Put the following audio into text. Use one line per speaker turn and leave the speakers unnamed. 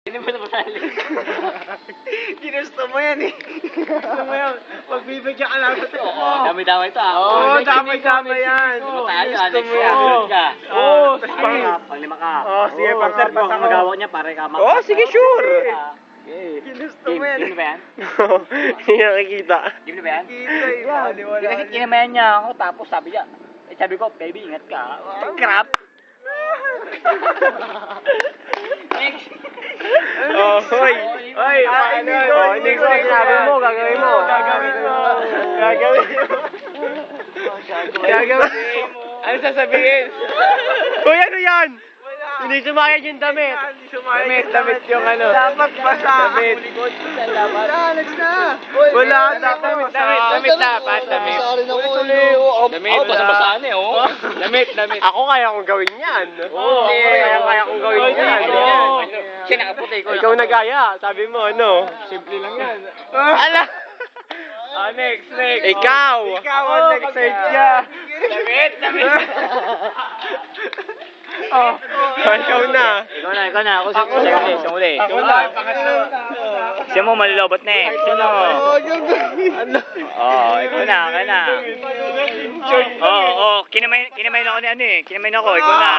Hindi mo na masali.
Ginusto mo yan eh. Gusto mo yan. Pagbibigyan ka lang sa tip mo.
Dami-dami ito ah.
Oo, dami-dami yan.
Tayo,
Ginusto
next
mo.
year. ka.
Oo,
Pang-lima ka.
Oo, sige, pang-start
Pag
ako.
magawa niya, pare ka.
Oo, sige, sure.
Okay.
Ginusto
Game,
mo yan.
game na ba yan?
Hindi nakikita.
Game na ba yan?
Kita eh. Baliwala.
Kasi kinamayan niya ako, tapos sabi niya, sabi ko, baby, ingat ka. Crap! Next!
Oh, hoy. Hoy, paano? Oh, hindi ko sinabi mo, gagawin mo. Gagawin mo. Gagawin mo. Gagawin mo. Ano sasabihin? Hoy, ano yan? Hindi sumayad yung damit. Damit yung ano. Dapat basa. Damit. Wala, next na. Wala, damit dapat. Damit.
Damit, basa-basaan eh, oh.
Damit. Ako kaya kong gawin yan. Oo, kaya kong gawin yan.
Siya nakaputi ko.
Ikaw nagaya, sabi mo ano? Simple lang yan. Ala! Next. Ikaw ang next niya. Damit. Ikaw na.
Ikaw na. Ako siya uli.
Ako na. Pangatlo.
Siya mo malilobot na eh. Sino? Ikaw na. Kinamayin ako ni ano eh. Kinamayin ako, ikaw na.